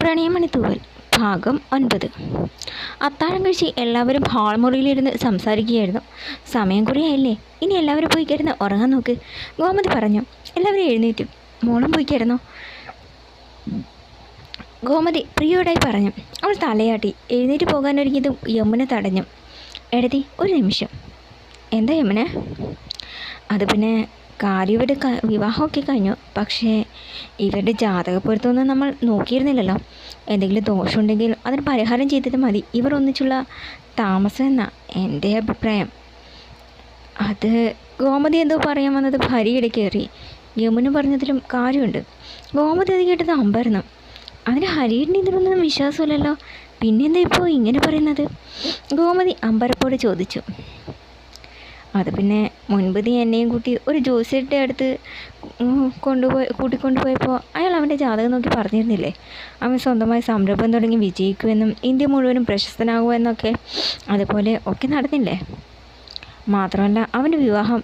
പ്രണയമണിത്തൂവൽ ഭാഗം 9. അത്താഴം കഴിച്ച് എല്ലാവരും ഹാൾ മുറിയിലിരുന്ന് സംസാരിക്കുകയായിരുന്നു. സമയം കുറയായില്ലേ, ഇനി എല്ലാവരും പോയി കിടന്ന് ഉറങ്ങാൻ നോക്ക്, ഗോമതി പറഞ്ഞു. എല്ലാവരും എഴുന്നേറ്റു. മോളും പോയി കിടന്നു, ഗോമതി പ്രിയോടായി പറഞ്ഞു. അവൾ തലയാട്ടി. എഴുന്നേറ്റ് പോകാനൊരുങ്ങിയതും യമുന തടഞ്ഞു. എടതി, ഒരു നിമിഷം. എന്താ യമുന? അത് പിന്നെ കാര്യയുടെ വിവാഹമൊക്കെ കഴിഞ്ഞു, പക്ഷേ ഇവരുടെ ജാതക പൊരുത്തമൊന്നും നമ്മൾ നോക്കിയിരുന്നില്ലല്ലോ. എന്തെങ്കിലും ദോഷമുണ്ടെങ്കിൽ അതിന് പരിഹാരം ചെയ്തിട്ട് മതി ഇവർ ഒന്നിച്ചുള്ള താമസം എന്നാ എൻ്റെ അഭിപ്രായം. അത് ഗോമതി എന്തോ പറയാൻ വന്നത് ഭാര്യയുടെ കയറി. യമുന പറഞ്ഞതിലും കാര്യമുണ്ട്. ഗോമതി അത് കേട്ടത് അമ്പായിരുന്നു. അതിന് ഹരിയുടെ ഇതിലൊന്നും വിശ്വാസമില്ലല്ലോ, പിന്നെന്താ ഇപ്പോൾ ഇങ്ങനെ പറയുന്നത്? ഗോമതി അമ്പരപ്പോട് ചോദിച്ചു. അത് പിന്നെ മുൻപ് നീ എന്നെയും കൂട്ടി ഒരു ജോസിയുടെ അടുത്ത് കൂട്ടിക്കൊണ്ടുപോയപ്പോൾ അയാൾ അവൻ്റെ ജാതകം നോക്കി പറഞ്ഞിരുന്നില്ലേ, അവൻ സ്വന്തമായി സംരംഭം തുടങ്ങി വിജയിക്കുമെന്നും ഇന്ത്യ മുഴുവനും പ്രശസ്തനാകുമെന്നൊക്കെ. അതുപോലെ ഒക്കെ നടന്നില്ലേ? മാത്രമല്ല അവൻ്റെ വിവാഹം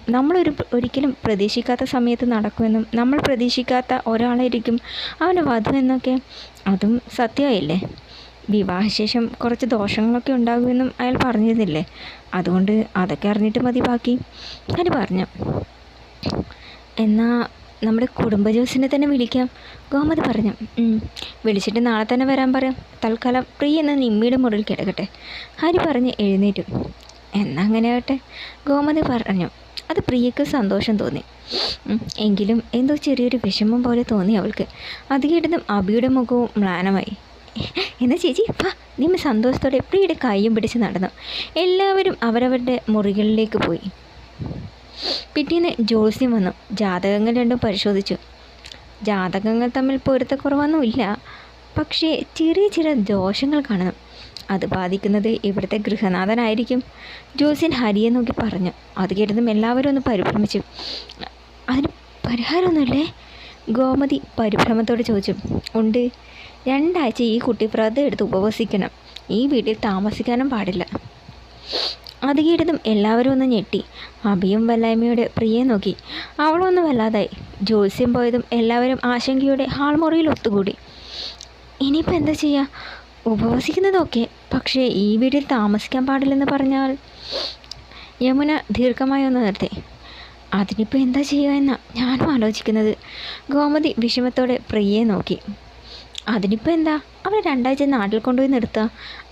ഒരിക്കലും പ്രതീക്ഷിക്കാത്ത സമയത്ത് നടക്കുമെന്നും നമ്മൾ പ്രതീക്ഷിക്കാത്ത ഒരാളായിരിക്കും അവൻ്റെ വധു എന്നൊക്കെ അതും സത്യമായില്ലേ? വിവാഹശേഷം കുറച്ച് ദോഷങ്ങളൊക്കെ ഉണ്ടാകുമെന്നും അയാൾ പറഞ്ഞിരുന്നില്ലേ? അതുകൊണ്ട് അതൊക്കെ അറിഞ്ഞിട്ട് മതി ബാക്കി, ഹരി പറഞ്ഞു. എന്നാൽ നമ്മുടെ കുടുംബജോസിനെ തന്നെ വിളിക്കാം, ഗോമതി പറഞ്ഞു. വിളിച്ചിട്ട് നാളെ തന്നെ വരാൻ പറയാം. തൽക്കാലം പ്രിയ എന്ന നിമ്മിയുടെ മുറിയിൽ കിടക്കട്ടെ, ഹരി പറഞ്ഞ് എഴുന്നേറ്റു. എന്നാൽ അങ്ങനെ ആകട്ടെ, ഗോമതി പറഞ്ഞു. അത് പ്രിയക്ക് സന്തോഷം തോന്നി. എങ്കിലും എന്തോ ചെറിയൊരു വിഷമം പോലെ തോന്നി അവൾക്ക്. അത് കേട്ടതും അബിയുടെ മുഖവും മ്ലാനമായി. എന്നാൽ ചേച്ചി വാ, നിമ്മ സന്തോഷത്തോടെ പ്രിയയുടെ കൈയും പിടിച്ച് നടന്നു. എല്ലാവരും അവരവരുടെ മുറികളിലേക്ക് പോയി. പിറ്റേന്ന് ജോത്സ്യം വന്നു. ജാതകങ്ങൾ രണ്ടും പരിശോധിച്ചു. ജാതകങ്ങൾ തമ്മിൽ പൊരുത്തക്കുറവൊന്നുമില്ല, പക്ഷേ ചെറിയ ദോഷങ്ങൾ കാണണം. അത് ബാധിക്കുന്നത് ഇവിടുത്തെ ഗൃഹനാഥനായിരിക്കും, ജോത്സ്യൻ ഹരിയെ നോക്കി പറഞ്ഞു. അത് കേട്ടതും എല്ലാവരും ഒന്ന് പരിഭ്രമിച്ചു. അതിന് പരിഹാരമൊന്നുമില്ലേ? ഗോമതി പരിഭ്രമത്തോടെ ചോദിച്ചു. ഉണ്ട്, 2 ആഴ്ച ഈ കുട്ടി വ്രതം എടുത്ത് ഉപവസിക്കണം, ഈ വീട്ടിൽ താമസിക്കാനും പാടില്ല. അത് കേട്ടതും എല്ലാവരും ഒന്ന് ഞെട്ടി. അഭിയും വല്ലായ്മയോടെ പ്രിയെ നോക്കി. അവളൊന്നും വല്ലാതായി. ജോത്സ്യം പോയതും എല്ലാവരും ആശങ്കയോടെ ഹാൾ മുറിയിൽ ഒത്തുകൂടി. ഇനിയിപ്പോൾ എന്താ ചെയ്യുക? ഉപവസിക്കുന്നതൊക്കെ, പക്ഷേ ഈ വീട്ടിൽ താമസിക്കാൻ പാടില്ലെന്ന് പറഞ്ഞാൽ? യമുന ദീർഘമായി ഒന്ന് നിർത്തി. അതിനിപ്പോൾ എന്താ ചെയ്യുക എന്നാണ് ഞാനും ആലോചിക്കുന്നത്. ഗോമതി വിഷമത്തോടെ പ്രിയെ നോക്കി. അതിനിപ്പോൾ എന്താ, അവരെ 2 ആഴ്ച നാട്ടിൽ കൊണ്ടുപോയി നിർത്തുക,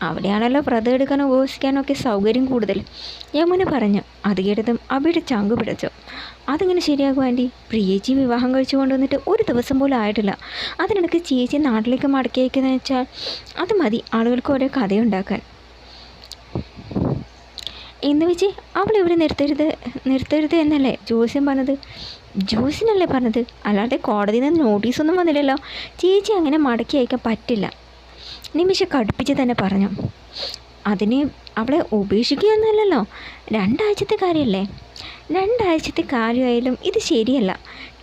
അവിടെയാണല്ലോ വ്രതം എടുക്കാനോ ഉപവസിക്കാനോ ഒക്കെ സൗകര്യം കൂടുതൽ, യമുന പറഞ്ഞു. അത് കേട്ടതും അബിയുടെ ചങ്കു പിടച്ചു. അതിങ്ങനെ ശരിയാകും ആൻറ്റി, പ്രിയേച്ചി വിവാഹം കഴിച്ചു കൊണ്ടുവന്നിട്ട് ഒരു ദിവസം പോലും ആയിട്ടില്ല. അതിനിടയ്ക്ക് ചേച്ചി നാട്ടിലേക്ക് മടക്കി അയക്കുന്നത് വെച്ചാൽ അത് മതി ആളുകൾക്ക് ഓരോ കഥയുണ്ടാക്കാൻ. എന്ന് വെച്ച് അവളിവിടെ നിർത്തരുത് എന്നല്ലേ ജോസ്യൻ പറഞ്ഞത്? ജോസിനല്ലേ പറഞ്ഞത്, അല്ലാതെ കോടതിയിൽ നിന്ന് നോട്ടീസൊന്നും വന്നില്ലല്ലോ. ചേച്ചി അങ്ങനെ മടക്കി അയക്കാൻ പറ്റില്ല, നിമിഷ കടുപ്പിച്ച് തന്നെ പറഞ്ഞു. അതിന് അവളെ ഉപേക്ഷിക്കുകയൊന്നുമല്ലല്ലോ, 2 ആഴ്ചത്തെ കാര്യമല്ലേ? 2 ആഴ്ചത്തെ കാര്യമായാലും ഇത് ശരിയല്ല.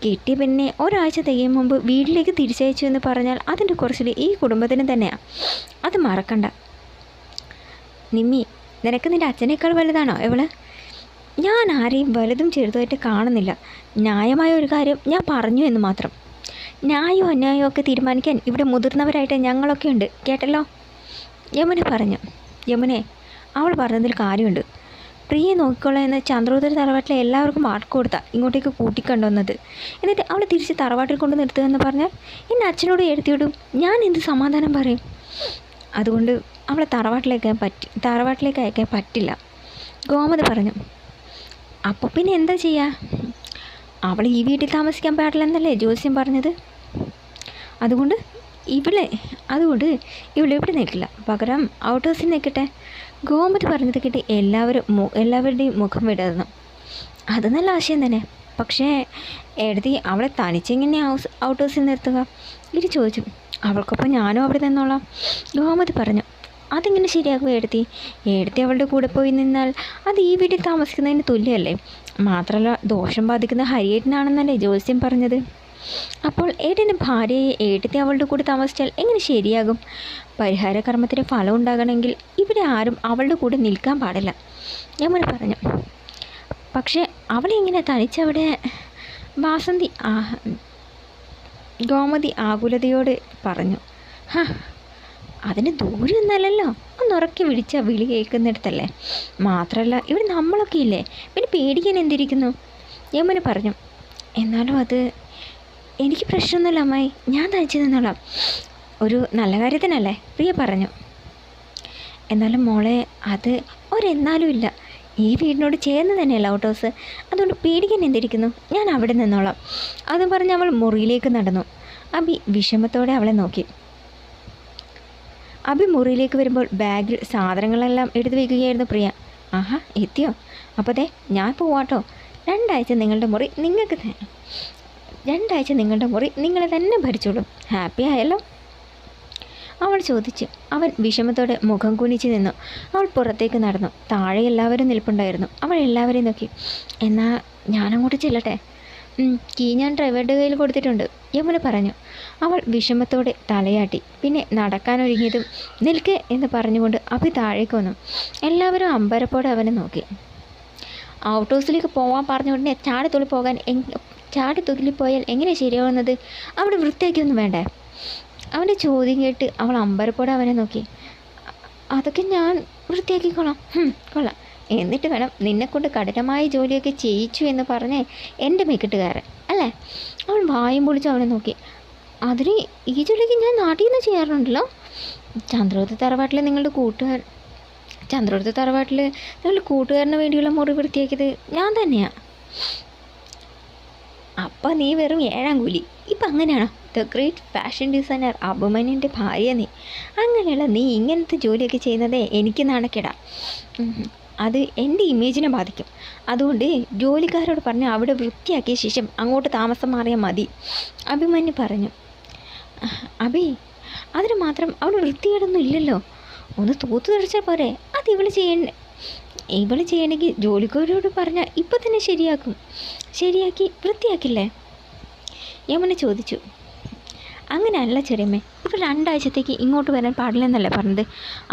കിട്ടിയ പിന്നെ ഒരാഴ്ച തികയും മുമ്പ് വീട്ടിലേക്ക് തിരിച്ചയച്ചു എന്ന് പറഞ്ഞാൽ അതിൻ്റെ കുറച്ചിൽ ഈ കുടുംബത്തിന് തന്നെയാണ്, അത് മറക്കണ്ട. നിമ്മി, നിനക്ക് നിൻ്റെ അച്ഛനേക്കാൾ വലുതാണോ ഇവള്? ഞാൻ ആരെയും വലുതും ചെറുതുമായിട്ട് കാണുന്നില്ല. ന്യായമായ ഒരു കാര്യം ഞാൻ പറഞ്ഞു എന്ന് മാത്രം. ന്യായമോ അന്യായമോ ഒക്കെ തീരുമാനിക്കാൻ ഇവിടെ മുതിർന്നവരായിട്ട് ഞങ്ങളൊക്കെ ഉണ്ട്, കേട്ടല്ലോ, യമുന പറഞ്ഞു. യമുനെ, അവൾ പറഞ്ഞതിൽ കാര്യമുണ്ട്. പ്രിയെ നോക്കിക്കൊള്ളാം എന്ന് ചന്ദ്രോദര തറവാട്ടിലെ എല്ലാവർക്കും വാക്ക് കൊടുത്താൽ ഇങ്ങോട്ടേക്ക് കൂട്ടിക്കൊണ്ടുവന്നത്. എന്നിട്ട് അവൾ തിരിച്ച് തറവാട്ടിൽ കൊണ്ട് നിർത്തുക എന്ന് പറഞ്ഞാൽ എൻ്റെ അച്ഛനോട് എഴുത്തിയിടും, ഞാൻ എന്ത് സമാധാനം പറയും? അതുകൊണ്ട് അവളെ തറവാട്ടിലേക്ക് അയക്കാൻ പറ്റില്ല, ഗോമതി പറഞ്ഞു. അപ്പോൾ പിന്നെ എന്താ ചെയ്യുക? അവൾ ഈ വീട്ടിൽ താമസിക്കാൻ പാടില്ലെന്നല്ലേ ജോസ്യം പറഞ്ഞത്? അതുകൊണ്ട് ഇവിടെ നിൽക്കില്ല, പകരം ഔട്ട് ഹൗസിൽ നിൽക്കട്ടെ, ഗോമതി പറഞ്ഞത് കേട്ട് എല്ലാവരുടെയും മുഖം വിടർന്നു. അത് നല്ല ആശയം തന്നെ, പക്ഷേ എഴുതി അവളെ തനിച്ചെങ്ങനെ ഔട്ട് ഹൗസിൽ നിർത്തുക? ഇത് ചോദിച്ചു. അവൾക്കൊപ്പം ഞാനും അവിടെ നിന്നോളാം, ഗോമതി പറഞ്ഞു. അതിങ്ങനെ ശരിയാകും എഴുതി അവളുടെ കൂടെ പോയി നിന്നാൽ അത് ഈ വീട്ടിൽ താമസിക്കുന്നതിന് തുല്യമല്ലേ? മാത്രമല്ല ദോഷം ബാധിക്കുന്ന ഹരിയേട്ടനാണെന്നല്ലേ ജോത്സ്യം പറഞ്ഞത്. അപ്പോൾ ഏട്ടൻ്റെ ഭാര്യയെ ഏട്ടത്തി അവളുടെ കൂടെ താമസിച്ചാൽ എങ്ങനെ ശരിയാകും? പരിഹാര കർമ്മത്തിന് ഫലം ഉണ്ടാകണമെങ്കിൽ ഇവിടെ ആരും അവളുടെ കൂടെ നിൽക്കാൻ പാടില്ല, യമുന പറഞ്ഞു. പക്ഷേ അവളെ ഇങ്ങനെ തനിച്ചവിടെ ഗോമതി ആകുലതയോട് പറഞ്ഞു. അതിന് ദൂരെ ഒന്നല്ലല്ലോ, ഒന്നുറക്കി വിളിച്ചാൽ വിളി കേൾക്കുന്നിടത്തല്ലേ. മാത്രമല്ല ഇവിടെ നമ്മളൊക്കെ ഇല്ലേ, പിന്നെ പേടിക്കാൻ എന്തിരിക്കുന്നു? യമുന പറഞ്ഞു. എന്നാലും അത് എനിക്ക് പ്രശ്നമൊന്നുമില്ല അമ്മായി, ഞാൻ തനിച്ച് നിന്നോളാം. ഒരു നല്ല കാര്യത്തിനല്ലേ, പ്രിയ പറഞ്ഞു. എന്നാലും മോളെ, അത് ഒരെന്നാലും ഇല്ല. ഈ വീടിനോട് ചേർന്ന് തന്നെയല്ല ഔട്ട് ഹൗസ്, അതുകൊണ്ട് പേടിക്കാൻ എന്തിരിക്കുന്നു, ഞാൻ അവിടെ നിന്നോളാം. അതും പറഞ്ഞ് അവൾ മുറിയിലേക്ക് നടന്നു. അബി വിഷമത്തോടെ അവളെ നോക്കി. അബി മുറിയിലേക്ക് വരുമ്പോൾ ബാഗിൽ സാധനങ്ങളെല്ലാം എടുത്തു വയ്ക്കുകയായിരുന്നു പ്രിയ. ആഹാ, എത്തിയോ? അപ്പോൾ ദേ ഞാൻ പോവാട്ടോ. രണ്ടാഴ്ച നിങ്ങളുടെ മുറി നിങ്ങൾ തന്നെ ഭരിച്ചോളും. ഹാപ്പി ആയല്ലോ? അവൾ ചോദിച്ചു. അവൻ വിഷമത്തോടെ മുഖം കുനിച്ച് നിന്നു. അവൾ പുറത്തേക്ക് നടന്നു. താഴെ എല്ലാവരും നിൽപ്പുണ്ടായിരുന്നു. അവൾ എല്ലാവരെയും നോക്കി. എന്നാൽ ഞാനങ്ങോട്ട് ചെല്ലട്ടെ? കീ ഞാൻ ഡ്രൈവറുടെ കയ്യിൽ കൊടുത്തിട്ടുണ്ട്, യമുന പറഞ്ഞു. അവൾ വിഷമത്തോടെ തലയാട്ടി. പിന്നെ നടക്കാനൊരുങ്ങിയതും നിൽക്ക് എന്ന് പറഞ്ഞുകൊണ്ട് അഭി താഴേക്ക് വന്നു. എല്ലാവരും അമ്പരപ്പോടെ അവനെ നോക്കി. ഔട്ട് ഹൗസിലേക്ക് പോകാൻ പറഞ്ഞ ഉടനെ ചാടി പോയാൽ എങ്ങനെ ശരിയാവുന്നത്? അവിടെ വൃത്തിയാക്കിയൊന്നും വേണ്ടേ? അവൻ്റെ ചോദ്യം കേട്ട് അവൾ അമ്പരപ്പോടെ അവനെ നോക്കി. അതൊക്കെ ഞാൻ വൃത്തിയാക്കിക്കോളാം. കൊള്ളാം. എന്നിട്ട് വേണം നിന്നെക്കൊണ്ട് കഠിനമായ ജോലിയൊക്കെ ചെയ്യിച്ചു എന്ന് പറഞ്ഞേ എൻ്റെ മെക്കിട്ടുകാരൻ അല്ലേ? അവൾ വായും പൊളിച്ച് അവനെ നോക്കി. അതിന് ഈ ജോലിക്ക് ഞാൻ നാട്ടിൽ നിന്ന് ചെയ്യാറുണ്ടല്ലോ. ചന്ദ്രോത്ത് തറവാട്ടിൽ നിങ്ങളുടെ കൂട്ടുകാരന് വേണ്ടിയുള്ള മുറി വൃത്തിയാക്കിയത് ഞാൻ തന്നെയാണ്. അപ്പം നീ വെറും 7ാം കൂലി. ഇപ്പം അങ്ങനെയാണോ? ദ ഗ്രേറ്റ് ഫാഷൻ ഡിസൈനർ അഭിമന്യൻ്റെ ഭാര്യ നീ. അങ്ങനെയുള്ള നീ ഇങ്ങനത്തെ ജോലിയൊക്കെ ചെയ്യുന്നതേ എനിക്ക് നാണക്കേടാ. അത് എൻ്റെ ഇമേജിനെ ബാധിക്കും. അതുകൊണ്ട് ജോലിക്കാരോട് പറഞ്ഞ് അവിടെ വൃത്തിയാക്കിയ ശേഷം അങ്ങോട്ട് താമസം മാറിയാൽ മതി, അഭിമന്യു പറഞ്ഞു. അബി, അതിന് മാത്രം അവിടെ വൃത്തികേടൊന്നും ഇല്ലല്ലോ. ഒന്ന് തൂത്തു തെളിച്ചാൽ പോരെ? അത് ഇവള് ചെയ്യണമെങ്കിൽ ജോലിക്കാരോട് പറഞ്ഞാൽ ഇപ്പം തന്നെ ശരിയാക്കി വൃത്തിയാക്കില്ലേ? യമുന ചോദിച്ചു. അങ്ങനെയല്ല ചെറിയമ്മേ, ഇപ്പോൾ 2 ആഴ്ചത്തേക്ക് ഇങ്ങോട്ട് വരാൻ പാടില്ലെന്നല്ലേ പറഞ്ഞത്?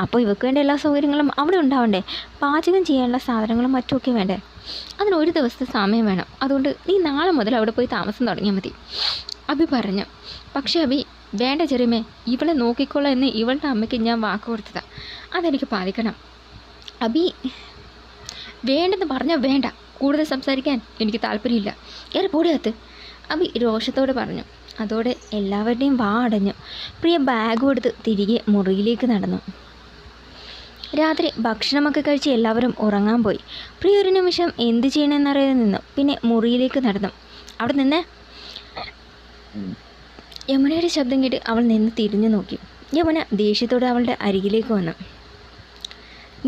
അപ്പോൾ ഇവർക്ക് വേണ്ട എല്ലാ സൗകര്യങ്ങളും അവിടെ ഉണ്ടാവണ്ടേ? പാചകം ചെയ്യാനുള്ള സാധനങ്ങളും മറ്റുമൊക്കെ വേണ്ടേ? അതിന് 1 ദിവസത്തെ സമയം വേണം. അതുകൊണ്ട് നീ നാളെ മുതൽ അവിടെ പോയി താമസം തുടങ്ങിയാൽ മതി, അബി പറഞ്ഞു. പക്ഷേ അബി, വേണ്ട ചെറിയമ്മേ, ഇവളെ നോക്കിക്കോളാം എന്ന് ഇവളുടെ അമ്മയ്ക്ക് ഞാൻ വാക്ക് കൊടുത്തതാണ്. അതെനിക്ക് പാലിക്കണം. അബി, വേണ്ടെന്ന് പറഞ്ഞാൽ വേണ്ട. കൂടുതൽ സംസാരിക്കാൻ എനിക്ക് താല്പര്യമില്ല. ഏറെ പൊടിയകത്ത്, അബി രോഷത്തോടെ പറഞ്ഞു. അതോടെ എല്ലാവരുടെയും വാ അടഞ്ഞു. പ്രിയ ബാഗ് എടുത്ത് തിരികെ മുറിയിലേക്ക് നടന്നു. രാത്രി ഭക്ഷണമൊക്കെ കഴിച്ച് എല്ലാവരും ഉറങ്ങാൻ പോയി. പ്രിയ ഒരു നിമിഷം എന്ത് ചെയ്യണമെന്നറിയാതെ നിന്നു. പിന്നെ മുറിയിലേക്ക് നടന്നു. അവിടെ നിന്നേ, യമുനയുടെ ശബ്ദം കേട്ട് അവൾ നിന്ന് തിരിഞ്ഞു നോക്കി. യമുന ദേഷ്യത്തോടെ അവളുടെ അരികിലേക്ക് വന്നു.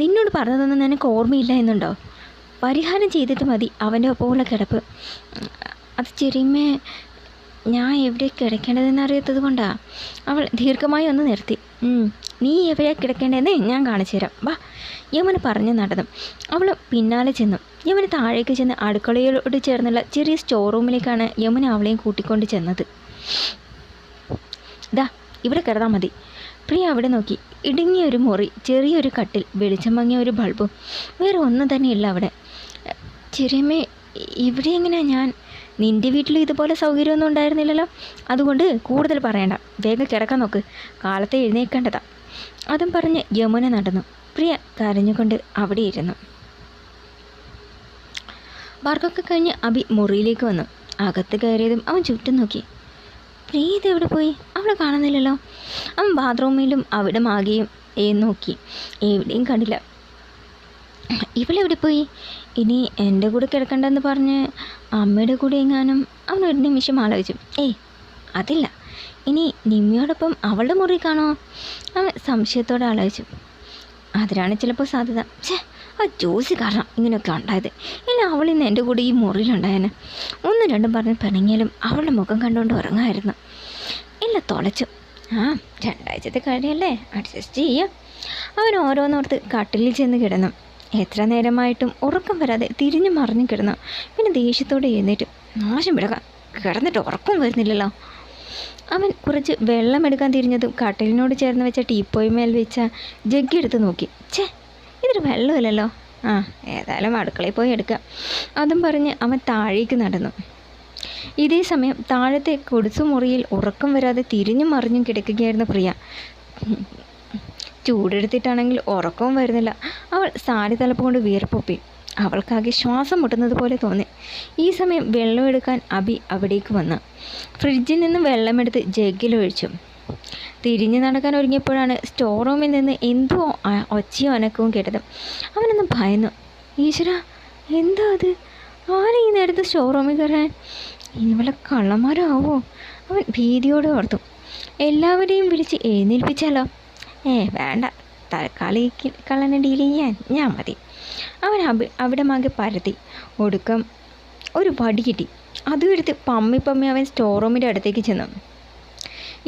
നിന്നോട് പറഞ്ഞതൊന്നും നിനക്ക് ഓർമ്മയില്ല എന്നുണ്ടോ? പരിഹാരം ചെയ്തിട്ട് മതി അവൻ്റെ ഒപ്പമുള്ള കിടപ്പ്. അത് ചെറിയമ്മേ, ഞാൻ എവിടെ കിടക്കേണ്ടതെന്ന് അറിയാത്തത് കൊണ്ടാണ്. അവൾ ദീർഘമായി ഒന്ന് നിർത്തി. നീ എവിടെയാണ് കിടക്കേണ്ടതെന്ന് ഞാൻ കാണിച്ചു തരാം, വാ, യമുന പറഞ്ഞു നടന്നു. അവൾ പിന്നാലെ ചെന്നു. യമുന താഴേക്ക് ചെന്ന് അടുക്കളയോട് ചേർന്നുള്ള ചെറിയ സ്റ്റോർ റൂമിലേക്കാണ് യമുന അവളെയും കൂട്ടിക്കൊണ്ട് ചെന്നത്. ദാ ഇവിടെ കിടന്നാൽ മതി. പ്രിയ അവിടെ നോക്കി. ഇടുങ്ങിയൊരു മുറി, ചെറിയൊരു കട്ടിൽ, വെളിച്ചം മങ്ങിയ ഒരു ബൾബും, വേറെ ഒന്നും തന്നെയില്ല അവിടെ. ചെറിയമ്മേ, ഇവിടെ എങ്ങനെയാണ് ഞാൻ? നിൻ്റെ വീട്ടിൽ ഇതുപോലെ സൗകര്യമൊന്നും ഉണ്ടായിരുന്നില്ലല്ലോ. അതുകൊണ്ട് കൂടുതൽ പറയണ്ട, വേഗം കിടക്കാൻ നോക്ക്, കാലത്തെ എഴുന്നേൽക്കേണ്ടതാ. അതും പറഞ്ഞ് യമുന നടന്നു. പ്രിയ കരഞ്ഞുകൊണ്ട് അവിടെ ഇരുന്നു. വർക്കൊക്കെ കഴിഞ്ഞ് അബി മുറിയിലേക്ക് വന്നു. അകത്ത് കയറിയതും അവൻ ചുറ്റും നോക്കി. പ്രിയ ഇതെവിടെ പോയി? അവളെ കാണുന്നില്ലല്ലോ. അവൻ ബാത്റൂമിലും അവിടെ ആകെയും നോക്കി, എവിടെയും കണ്ടില്ല. ഇവളെവിടെ പോയി? ഇനി എൻ്റെ കൂടെ കിടക്കണ്ടെന്ന് പറഞ്ഞ് അമ്മയുടെ കൂടെ എങ്ങാനും അവൻ ഒരു നിമിഷം ആലോചിച്ചു. അതില്ല. ഇനി നിമ്മിയോടൊപ്പം അവളുടെ മുറി കാണോ? അവൻ സംശയത്തോടെ ആലോചിച്ചു. അതിനാണ് ചിലപ്പോൾ സാധ്യത. ആ ജോസി കാരണം ഇങ്ങനെയൊക്കെ ഉണ്ടായത്. ഇല്ല, അവളിന്ന് എൻ്റെ കൂടെ ഈ മുറിയിലുണ്ടായേനെ. 1, 2 പറഞ്ഞ് പിണങ്ങിയാലും അവളുടെ മുഖം കണ്ടുകൊണ്ട് ഉറങ്ങാമായിരുന്നു. ഇല്ല, തുളച്ചു. 2 ആഴ്ചത്തെ കഴിയല്ലേ, അഡ്ജസ്റ്റ് ചെയ്യാം. അവൻ ഓരോന്നോർത്ത് കട്ടിലിൽ ചെന്ന് കിടന്നു. എത്ര നേരമായിട്ടും ഉറക്കം വരാതെ തിരിഞ്ഞു മറിഞ്ഞു കിടന്നു. പിന്നെ ദേഷ്യത്തോടെ എഴുന്നേറ്റ്. നാശം വിടക്കാം, കിടന്നിട്ട് ഉറക്കം വരുന്നില്ലല്ലോ. അവൻ കുറച്ച് വെള്ളം എടുക്കാൻ തിരിഞ്ഞതും കട്ടിലിനോട് ചേർന്ന് വെച്ച ടീപ്പോയ്മേൽ വെച്ച ജഗ്ഗെടുത്ത് നോക്കി. ഇതൊരു വെള്ളമില്ലല്ലോ. ഏതായാലും അടുക്കളയിൽ പോയി എടുക്കാം. അതും പറഞ്ഞ് അവൻ താഴേക്ക് നടന്നു. ഇതേ സമയം താഴത്തെ കൊടുസുമുറിയിൽ ഉറക്കം വരാതെ തിരിഞ്ഞും മറിഞ്ഞും കിടക്കുകയായിരുന്നു പ്രിയ. ചൂടെടുത്തിട്ടാണെങ്കിൽ ഉറക്കവും വരുന്നില്ല. അവൾ സാരി തലപ്പ് കൊണ്ട് വിയർപ്പൊപ്പി. അവൾക്കാകെ ശ്വാസം മുട്ടുന്നത് പോലെ തോന്നി. ഈ സമയം വെള്ളം എടുക്കാൻ അബി അവിടേക്ക് വന്ന് ഫ്രിഡ്ജിൽ നിന്ന് വെള്ളമെടുത്ത് ജഗ്ഗിലൊഴിച്ചു. തിരിഞ്ഞു നടക്കാൻ ഒരുങ്ങിയപ്പോഴാണ് സ്റ്റോർ റൂമിൽ നിന്ന് എന്തോ ഒച്ചയും അനക്കവും കേട്ടത്. അവനൊന്ന് ഭയന്നു. ഈശ്വര, എന്താ അത്? ആരെ ഈ നേരത്ത് സ്റ്റോർ റൂമിൽ കയറാൻ? ഇനി വല്ല കള്ളന്മാരാവോ? അവൻ ഭീതിയോടെ ഓർത്തു. എല്ലാവരെയും വിളിച്ച് എഴുന്നേൽപ്പിച്ചാലോ? വേണ്ട, തൽക്കാലം കള്ളനെ ഡീൽ ചെയ്യാൻ ഞാൻ മതി. അവൻ അവിടെ മാകെ പരത്തി. ഒടുക്കം ഒരു വടി കിട്ടി. അതും എടുത്ത് പമ്മി അവൻ സ്റ്റോർ റൂമിൻ്റെ അടുത്തേക്ക് ചെന്നു.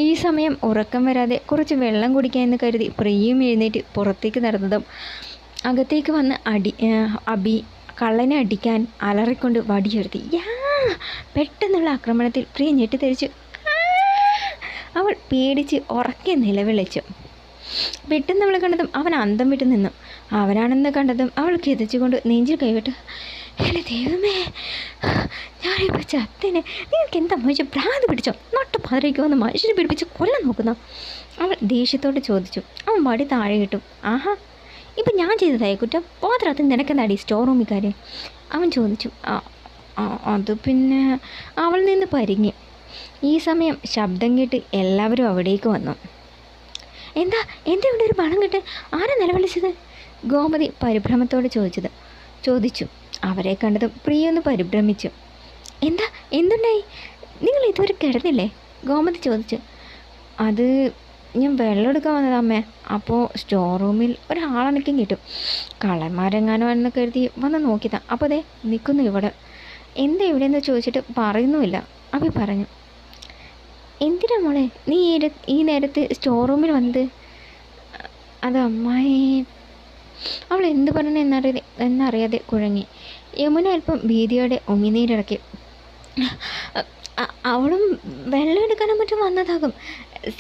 ഈ സമയം ഉറക്കം വരാതെ കുറച്ച് വെള്ളം കുടിക്കാമെന്ന് കരുതി പ്രിയയും എഴുന്നേറ്റ് പുറത്തേക്ക് നടന്നതും അകത്തേക്ക് വന്ന് അബി കള്ളനെ അടിക്കാൻ അലറിക്കൊണ്ട് വടിയെടുത്തി. പെട്ടെന്നുള്ള ആക്രമണത്തിൽ പ്രിയ ഞെട്ടിത്തെറിച്ചു. അവൾ പേടിച്ച് ഉറക്കെ നിലവിളിച്ചു. പെട്ടെന്ന് അവളെ കണ്ടതും അവൻ അന്തം വിട്ട് നിന്നു. അവനാണെന്ന് കണ്ടതും അവൾ കിതച്ചുകൊണ്ട് നെഞ്ചിൽ കൈവിട്ടു. എന്റെ ദൈവമേ, ഞാനിപ്പോൾ ചത്തനെ. നിങ്ങൾക്ക് എന്താ മനുഷ്യ ഭ്രാന്ത് പിടിച്ചോ? നട്ട പാതിരയ്ക്ക് വന്ന് മനുഷ്യനെ പിടിപ്പിച്ച് കൊല്ലാൻ നോക്കുന്ന അവൾ ദേഷ്യത്തോട് ചോദിച്ചു. അവൻ വടി താഴെ കിട്ടും. ആഹാ, ഇപ്പം ഞാൻ ചെയ്തതായ കുറ്റം പാത്രത്തിൽ നിനക്കെന്താടി സ്റ്റോർ റൂമിൽ കാര്യം? അവൻ ചോദിച്ചു. അത് പിന്നെ അവൾ നിന്ന് പരിങ്ങി. ഈ സമയം ശബ്ദം കേട്ട് എല്ലാവരും അവിടേക്ക് വന്നു. എന്താ ഇവിടെ ഒരു ബഹളം കേട്ട്? ആരാ നിലവിളിച്ചത്? ഗോമതി പരിഭ്രമത്തോടെ ചോദിച്ചു. അവരെ കണ്ടതും പ്രിയൊന്ന് പരിഭ്രമിച്ചു. എന്തുണ്ടായി? നിങ്ങൾ ഇതുവരെ കിടന്നില്ലേ? ഗോമതി ചോദിച്ചു. അത് ഞാൻ വെള്ളം എടുക്കാൻ വന്നതമ്മേ. അപ്പോൾ സ്റ്റോർ റൂമിൽ ഒരാളണക്കും കിട്ടും. കള്ളന്മാരെങ്ങാനോ എന്ന് കരുതി വന്ന് നോക്കിയതാ. അപ്പോൾ അതെ നിൽക്കുന്നു ഇവിടെ. എന്താ ഇവിടെയെന്ന് ചോദിച്ചിട്ട് പറയുന്നുമില്ല. അഭി പറഞ്ഞു. എന്തിനാ മോളെ നീ ഈ നേരത്ത് സ്റ്റോർ റൂമിൽ വന്നത്? അത് അമ്മായി. അവൾ എന്ത് പറഞ്ഞു എന്നറിയാതെ കുഴങ്ങി. യമുന അല്പം ഭീതിയോടെ ഉമിനീരിറക്കി. അവളും വെള്ളം എടുക്കാനും മറ്റും വന്നതാകും.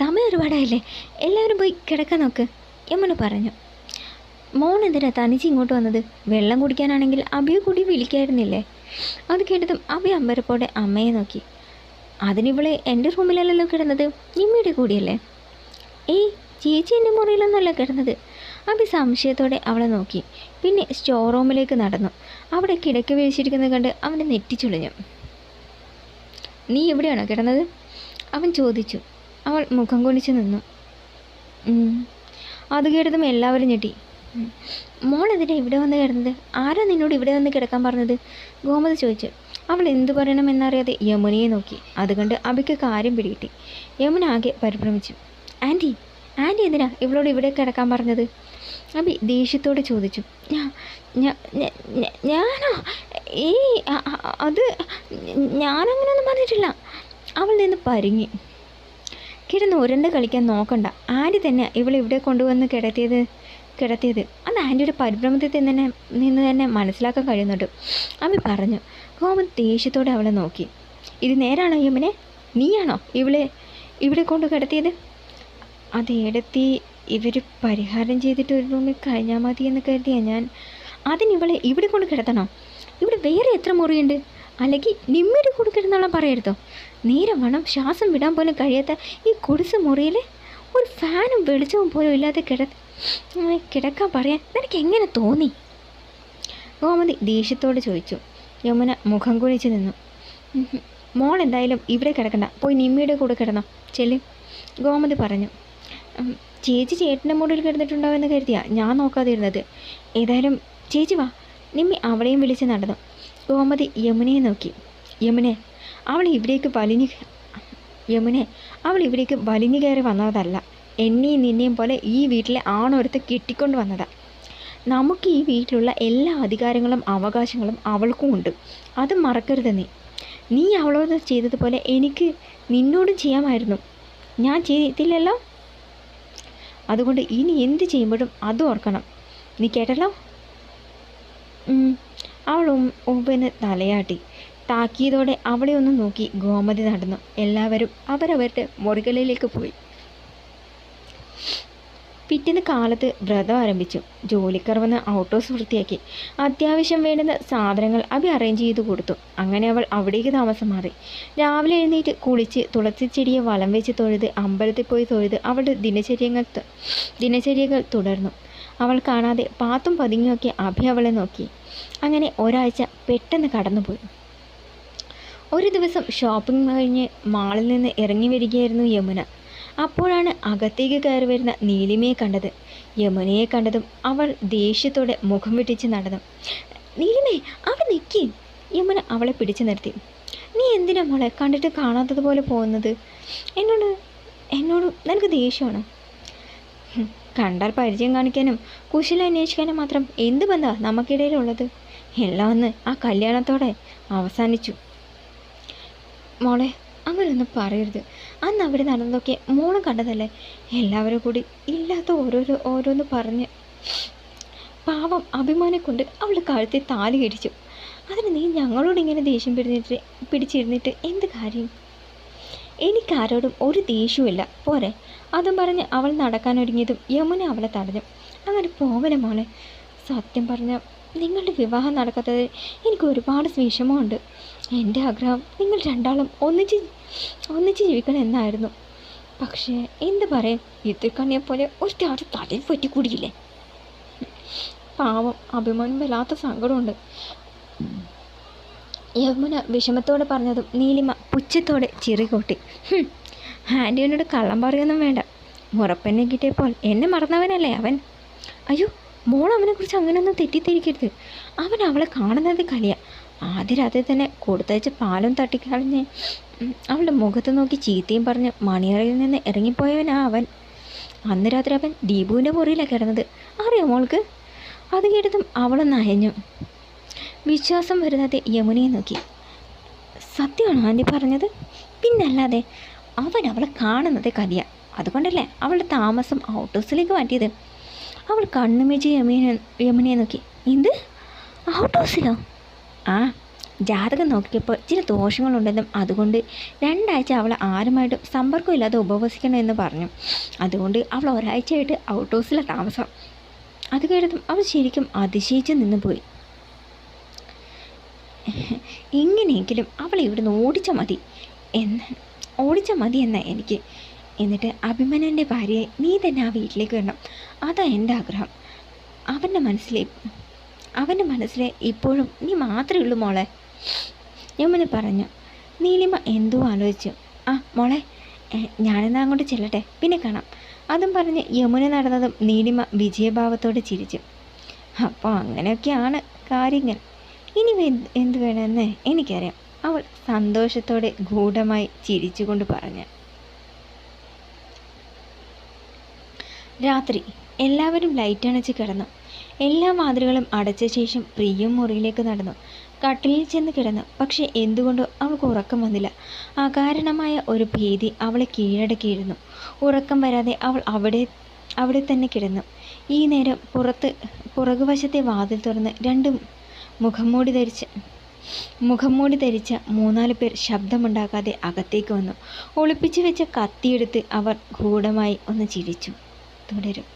സമയം ഒരുപാടായില്ലേ, എല്ലാവരും പോയി കിടക്കാൻ നോക്ക്, യമുന പറഞ്ഞു. മോൻ എന്തിനാ തനിച്ച് ഇങ്ങോട്ട് വന്നത്? വെള്ളം കുടിക്കാനാണെങ്കിൽ അബിയെ കൂടി വിളിക്കായിരുന്നില്ലേ? അത് കേട്ടതും അബി അമ്പരപ്പോടെ അമ്മയെ നോക്കി. അതിനിവളെ എൻ്റെ റൂമിലല്ലല്ലോ കിടന്നത്, നിമ്മിയുടെ കൂടിയല്ലേ? ചേച്ചി എൻ്റെ മുറിയിലൊന്നുമല്ല കിടന്നത്. അബി സംശയത്തോടെ അവളെ നോക്കി. പിന്നെ സ്റ്റോർ റൂമിലേക്ക് നടന്നു. അവിടെ കിടക്ക് വീഴ്ചിരിക്കുന്നത് കണ്ട് അവനെ നെറ്റിച്ചുളിഞ്ഞു. നീ എവിടെയാണോ കിടന്നത്? അവൻ ചോദിച്ചു. അവൾ മുഖം കുനിച്ച് നിന്നു. അത് കേട്ടതും എല്ലാവരും ഞെട്ടി. മോൾ എന്തിനാ ഇവിടെ വന്ന് കിടന്നത്? ആരാ നിന്നോട് ഇവിടെ വന്ന് കിടക്കാൻ പറഞ്ഞത്? ഗോമതി ചോദിച്ചു. അവൾ എന്തു പറയണമെന്നറിയാതെ യമുനയെ നോക്കി. അതുകൊണ്ട് അബിക്ക് കാര്യം പിടികിട്ടി. യമുന ആകെ പരിഭ്രമിച്ചു. ആൻറ്റി എന്തിനാ ഇവളോട് ഇവിടെ കിടക്കാൻ പറഞ്ഞത്? അബി ദേഷ്യത്തോടെ ചോദിച്ചു. ഞാനോ? അത് ഞാനങ്ങനെയൊന്നും പറഞ്ഞിട്ടില്ല. അവൾ നിന്ന് പരിങ്ങി. കിടന്ന് ഉരണ്ട് കളിക്കാൻ നോക്കണ്ട. ആൻറ്റി തന്നെ ഇവളിവിടെ കൊണ്ടുവന്ന് കിടത്തിയത്. അത് ആൻറ്റിയുടെ പരിഭ്രമത്തിൽ നിന്ന് തന്നെ മനസ്സിലാക്കാൻ കഴിയുന്നുണ്ട്, അമ്മ പറഞ്ഞു. ഗോമതി ദേഷ്യത്തോടെ അവളെ നോക്കി. ഇത് നേരാണോ യമുനെ? നീയാണോ ഇവിടെ കൊണ്ട് കിടത്തിയത്? അതേടത്തി ഇവർ പരിഹാരം ചെയ്തിട്ട് ഒരു റൂമിൽ കഴിഞ്ഞാൽ മതി എന്ന് കരുതിയാ ഞാൻ. അതിനിവളെ ഇവിടെ കൊണ്ട് കിടത്തണോ? ഇവിടെ വേറെ എത്ര മുറിയുണ്ട്? അല്ലെങ്കിൽ നിമ്മിയുടെ കൂടെ കിടന്നോളാൻ പറയരുതോ? നേരെ വേണം ശ്വാസം വിടാൻ പോലും കഴിയാത്ത ഈ കുടിസ് മുറിയിൽ ഒരു ഫാനും വെളിച്ചവും പോലും ഇല്ലാതെ കിടക്കാൻ പറയാൻ നിനക്ക് എങ്ങനെ തോന്നി? ഗോമതി ദേഷ്യത്തോട് ചോദിച്ചു. യമുന മുഖം കുഴിച്ച് നിന്നു. മോൾ എന്തായാലും ഇവിടെ കിടക്കണ്ട, പോയി നിമ്മിയുടെ കൂടെ കിടന്നോ, ചെല്ല്, ഗോമതി പറഞ്ഞു. ചേച്ചി ചേട്ടൻ്റെ മുറിയിൽ കിടന്നിട്ടുണ്ടാവുമെന്ന് കരുതിയാ ഞാൻ നോക്കാതിരുന്നത്. ഏതായാലും ചേച്ചി വാ. നിമ്മി അവളെയും വിളിച്ച് നടന്നു. ഗോമതി യമുനയെ നോക്കി. യമുനെ അവൾ ഇവിടേക്ക് വലിഞ്ഞു കയറി വന്നതല്ല. എന്നെയും നിന്നെയും പോലെ ഈ വീട്ടിലെ ആണൊരുത്ത് കെട്ടിക്കൊണ്ട് വന്നതാ. നമുക്ക് ഈ വീട്ടിലുള്ള എല്ലാ അധികാരങ്ങളും അവകാശങ്ങളും അവൾക്കും ഉണ്ട്. അത് മറക്കരുത്. നീ അവളോട് ചെയ്തതുപോലെ എനിക്ക് നിന്നോടും ചെയ്യാമായിരുന്നു. ഞാൻ ചെയ്തില്ലല്ലോ. അതുകൊണ്ട് ഇനി എന്ത് ചെയ്യുമ്പോഴും അത് ഓർക്കണം. നീ കേട്ടല്ലോ? അവൾ ഉമ്പന് തലയാട്ടി. താക്കിയതോടെ അവളെ ഒന്ന് നോക്കി ഗോമതി നടന്നു. എല്ലാവരും അവരവരുടെ മുറികളിലേക്ക് പോയി. പിറ്റേന്ന് കാലത്ത് വ്രതം ആരംഭിച്ചു. ജോലിക്കാർ വന്ന് ഔട്ട് ഹൗസ് വൃത്തിയാക്കി. അത്യാവശ്യം വേണ്ടുന്ന സാധനങ്ങൾ അഭി അറേഞ്ച് ചെയ്തു കൊടുത്തു. അങ്ങനെ അവൾ അവിടേക്ക് താമസം മാറി. രാവിലെ എഴുന്നേറ്റ് കുളിച്ച് തുളസിച്ചെടിയെ വലം വെച്ച് തൊഴുത് അമ്പലത്തിൽ പോയി തൊഴുത് അവളുടെ ദിനചര്യകൾ തുടർന്നു. അവൾ കാണാതെ പാത്തും പതുങ്ങിയൊക്കെ അഭി അവളെ നോക്കി. അങ്ങനെ ഒരാഴ്ച പെട്ടെന്ന് കടന്നുപോയി. ഒരു ദിവസം ഷോപ്പിംഗ് കഴിഞ്ഞ് മാളിൽ നിന്ന് ഇറങ്ങി വരികയായിരുന്നു യമുന. അപ്പോഴാണ് അകത്തേക്ക് കയറി വരുന്ന നീലിമയെ കണ്ടത്. യമുനയെ കണ്ടതും അവൾ ദേഷ്യത്തോടെ മുഖം വെട്ടിച്ച് നടന്നു. നീലിമേ, അവിടെ നിൽക്കി! യമുന അവളെ പിടിച്ചു നിർത്തി. നീ എന്തിനാ മോളെ കണ്ടിട്ട് കാണാത്തതുപോലെ പോകുന്നത്? എന്നോട് നിനക്ക് ദേഷ്യമാണ്? കണ്ടാൽ പരിചയം കാണിക്കാനും കുശലം അന്വേഷിക്കാനും മാത്രം എന്ത് ബന്ധമാണ് നമുക്കിടയിലുള്ളത്? എല്ലാം ഒന്ന് ആ കല്യാണത്തോടെ അവസാനിച്ചു. മോളെ, അങ്ങനെയൊന്നും പറയരുത്. അന്ന് അവിടെ നടന്നതൊക്കെ മോളും കണ്ടതല്ലേ? എല്ലാവരും കൂടി ഇല്ലാത്ത ഓരോന്ന് പറഞ്ഞ് പാവം അഭിമാനം കൊണ്ട് അവളുടെ കഴുത്തിൽ താലി കടിച്ചു. അതിന് നീ ഞങ്ങളോട് ഇങ്ങനെ ദേഷ്യം പിടിച്ചിരുന്നിട്ട് എന്ത് കാര്യം? എനിക്കാരോടും ഒരു ദേഷ്യവുമില്ല, പോരെ? അതും പറഞ്ഞ് അവൾ നടക്കാനൊരുങ്ങിയതും യമുന അവളെ തടഞ്ഞു. അങ്ങനെ പോവലെ മോളെ. സത്യം പറഞ്ഞാൽ നിങ്ങളുടെ വിവാഹം നടക്കാത്തതിൽ എനിക്ക് ഒരുപാട് വിഷമമുണ്ട്. എൻ്റെ ആഗ്രഹം നിങ്ങൾ രണ്ടാളും ഒന്നിച്ച് ജീവിക്കണം എന്നായിരുന്നു. പക്ഷേ എന്ത് പറയാൻ, ഇത്തിക്കണ്ണിയെ പോലെ ഒരാൾ തലയിൽ പറ്റിക്കൂടിയില്ലേ? പാവം അഭിമാനം വല്ലാത്ത സങ്കടമുണ്ട്. യമുന വിഷമത്തോടെ പറഞ്ഞതും നീലിമ പുച്ഛത്തോടെ ചിറികൂട്ടി. ആൻറ്റിയോട് കള്ളം പറയൊന്നും വേണ്ട. മുറപ്പെന്നെ കിട്ടിയപ്പോൾ എന്നെ മറന്നവനല്ലേ അവൻ. അയ്യോ മോൾ അവനെക്കുറിച്ച് അങ്ങനെയൊന്നും തെറ്റിദ്ധരിക്കരുത്. അവൻ അവളെ കാണുന്നത് കളിയാ. ആദ്യ രാത്രി തന്നെ കൊടുത്തയച്ച പാലും തട്ടിക്കളഞ്ഞ് അവളുടെ മുഖത്ത് നോക്കി ചീത്തയും പറഞ്ഞ് മണിയറയിൽ നിന്ന് ഇറങ്ങിപ്പോയവനാ അവൻ. അന്ന് രാത്രി അവൻ ദീപുവിൻ്റെ മുറിയിലാണ് കിടന്നത്, അറിയോ മോൾക്ക്? അത് കേട്ടതും അവളൊന്ന് അയഞ്ഞു. വിശ്വാസം വരുന്നത് യമുനയെ നോക്കി. സത്യമാണോ ആൻറ്റി പറഞ്ഞത്? പിന്നല്ലാതെ, അവൻ അവളെ കാണുന്നത് കളിയാ. അതുകൊണ്ടല്ലേ അവളുടെ താമസം ഔട്ട് ഹൗസിലേക്ക് മാറ്റിയത്. അവൾ കണ്ണുമേച്ച് യമുനയെ നോക്കി. എന്ത്, ഔട്ട് ഹൗസിലോ? ആ, ജാതകം നോക്കിയപ്പോൾ ചില ദോഷങ്ങളുണ്ടെന്നും അതുകൊണ്ട് 2 ആഴ്ച അവൾ ആരുമായിട്ടും സമ്പർക്കമില്ലാതെ ഉപവസിക്കണമെന്ന് പറഞ്ഞു. അതുകൊണ്ട് അവൾ ഒരാഴ്ചയായിട്ട് ഔട്ട് ഹൗസിലാണ് താമസം. അത് കേട്ടതും അവൾ ശരിക്കും അതിശയിച്ച് നിന്ന് പോയി. എങ്ങനെയെങ്കിലും അവളെ ഇവിടുന്ന് ഓടിച്ചാൽ മതി എന്നാ എനിക്ക്. എന്നിട്ട് അഭിമന്യൻ്റെ ഭാര്യയെ നീ തന്നെ ആ വീട്ടിലേക്ക് വരണം. അതാ എൻ്റെ ആഗ്രഹം. അവൻ്റെ മനസ്സിലെ ഇപ്പോഴും നീ മാത്രമേ ഉള്ളൂ മോളെ, യമുന പറഞ്ഞു. നീലിമ എന്തോ ആലോചിച്ചു. ആ മോളെ, ഞാനെന്നാ അങ്ങോട്ട് ചെല്ലട്ടെ, പിന്നെ കാണാം. അതും പറഞ്ഞ് യമുന നടന്നതും നീലിമ വിജയഭാവത്തോടെ ചിരിച്ചു. അപ്പോൾ അങ്ങനെയൊക്കെയാണ് കാര്യങ്ങൾ. ഇനി എന്ത് വേണമെന്ന് എനിക്കറിയാം, അവൾ സന്തോഷത്തോടെ ഗൂഢമായി ചിരിച്ചുകൊണ്ട് പറഞ്ഞു. രാത്രി എല്ലാവരും ലൈറ്റണച്ച് കിടന്നു. എല്ലാ വാതിലുകളും അടച്ച ശേഷം പ്രിയും മുറിയിലേക്ക് നടന്നു. കട്ടിലിൽ ചെന്ന് കിടന്നു. പക്ഷെ എന്തുകൊണ്ടോ അവൾക്ക് ഉറക്കം വന്നില്ല. അകാരണമായ ഒരു ഭീതി അവളെ കീഴടക്കിയിരുന്നു. ഉറക്കം വരാതെ അവൾ അവിടെ തന്നെ കിടന്നു. ഈ നേരം പുറകുവശത്തെ വാതിൽ തുറന്ന് 2 മുഖംമൂടി ധരിച്ച 3-4 പേർ ശബ്ദമുണ്ടാക്കാതെ അകത്തേക്ക് വന്നു. ഒളിപ്പിച്ചു വെച്ച കത്തിയെടുത്ത് അവർ ഗൂഢമായി ഒന്ന് ചിരിച്ചു. തുടരും.